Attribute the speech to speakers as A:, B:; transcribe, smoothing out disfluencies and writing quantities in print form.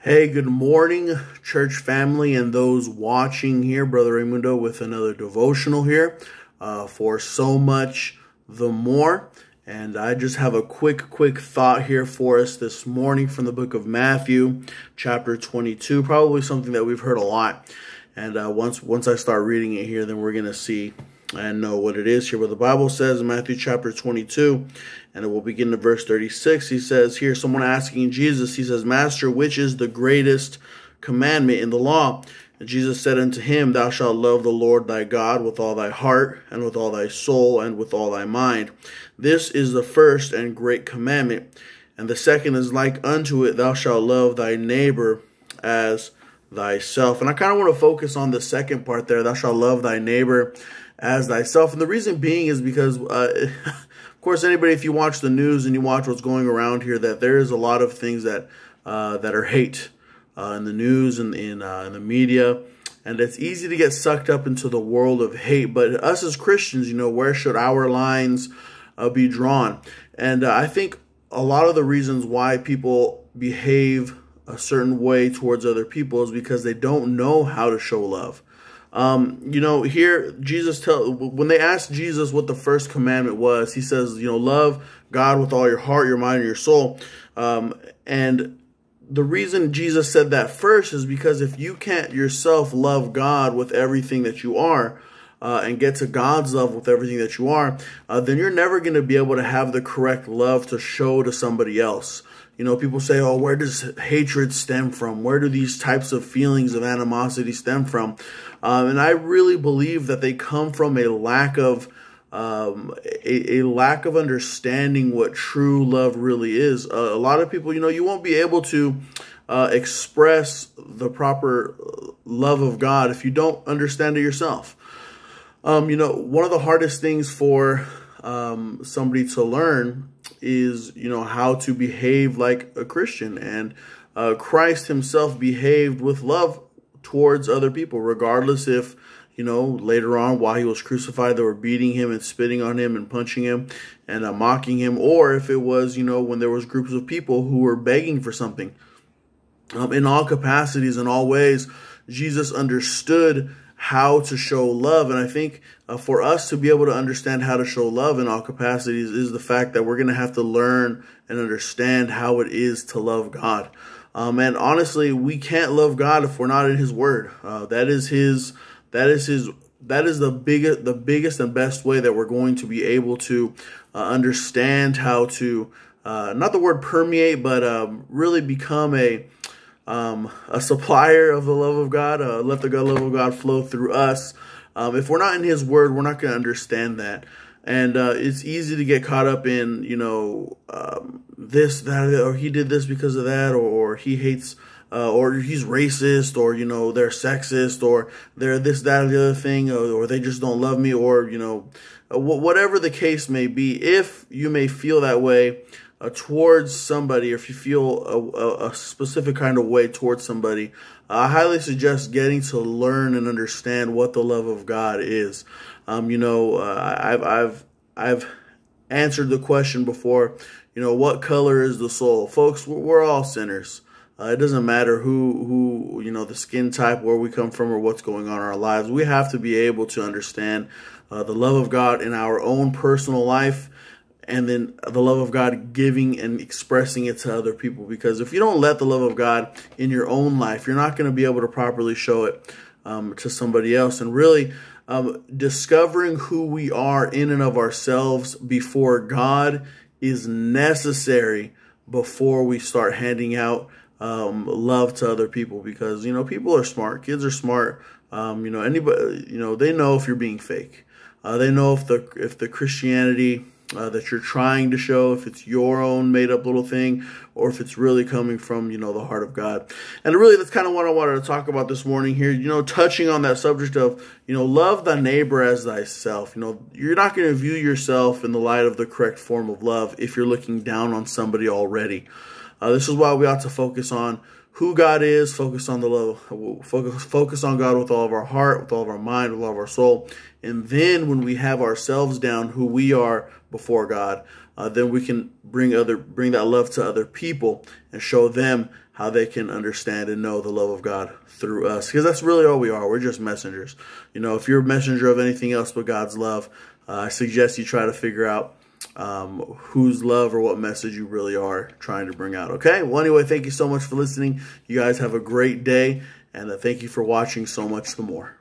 A: Hey, good morning, church family, and those watching here. Brother Raymundo with another devotional here for So Much the More. And I just have a quick thought here for us this morning from the book of Matthew, chapter 22. Probably something that we've heard a lot. And once I start reading it here, then we're going to see and know what it is here. But the Bible says in Matthew chapter 22, and it will begin in verse 36. He says here, someone asking Jesus, he says, Master, which is the greatest commandment in the law? And Jesus said unto him, Thou shalt love the Lord thy God with all thy heart, and with all thy soul, and with all thy mind. This is the first and great commandment. And the second is like unto it, Thou shalt love thy neighbor as thyself. And I kind of want to focus on the second part there, Thou shalt love thy neighbor as thyself. And the reason being is because, of course, anybody, if you watch the news and you watch what's going around here, that there is a lot of things that are hate in the news and in the media. And it's easy to get sucked up into the world of hate. But us as Christians, where should our lines be drawn? And I think a lot of the reasons why people behave a certain way towards other people is because they don't know how to show love. Here Jesus when they asked Jesus what the first commandment was, he says, love God with all your heart, your mind, and your soul. And the reason Jesus said that first is because if you can't yourself love God with everything that you are, and get to God's love with everything that you are, then you're never going to be able to have the correct love to show to somebody else. People say, oh, where does hatred stem from? Where do these types of feelings of animosity stem from? And I really believe that they come from a lack of understanding what true love really is. A lot of people, you won't be able to express the proper love of God if you don't understand it yourself. One of the hardest things for somebody to learn is, how to behave like a Christian. And Christ himself behaved with love towards other people, regardless if, later on while he was crucified, they were beating him and spitting on him and punching him and mocking him, or if it was, when there was groups of people who were begging for something. In all capacities, in all ways, Jesus understood how to show love. And I think for us to be able to understand how to show love in all capacities is the fact that we're going to have to learn and understand how it is to love God. And honestly, we can't love God if we're not in his word. That is the biggest and best way that we're going to be able to understand how to, not the word permeate, but really become a supplier of the love of God, let the love of God flow through us. If we're not in his word, we're not going to understand that. And it's easy to get caught up in, this, that, or he did this because of that, or he hates, or he's racist, or, they're sexist, or they're this, that, or the other thing, or they just don't love me, or, whatever the case may be. If you may feel that way towards somebody, or if you feel a specific kind of way towards somebody, I highly suggest getting to learn and understand what the love of God is. I've answered the question before, what color is the soul? Folks, we're all sinners. It doesn't matter who the skin type, where we come from, or what's going on in our lives. We have to be able to understand the love of God in our own personal life, and then the love of God giving and expressing it to other people. Because if you don't let the love of God in your own life, you're not going to be able to properly show it to somebody else. And really discovering who we are in and of ourselves before God is necessary before we start handing out love to other people. Because, people are smart. Kids are smart. Anybody, they know if you're being fake. They know if the Christianity that you're trying to show, if it's your own made up little thing, or if it's really coming from, the heart of God. And really, that's kind of what I wanted to talk about this morning here, touching on that subject of, love thy neighbor as thyself. You're not going to view yourself in the light of the correct form of love if you're looking down on somebody already. This is why we ought to focus on who God is, focus on the love, focus on God with all of our heart, with all of our mind, with all of our soul. And then when we have ourselves down, who we are before God, then we can bring that love to other people and show them how they can understand and know the love of God through us. Because that's really all we are. We're just messengers. You know, if you're a messenger of anything else but God's love, I suggest you try to figure out whose love or what message you really are trying to bring out. Okay? Well, anyway, thank you so much for listening. You guys have a great day, and thank you for watching so much the more.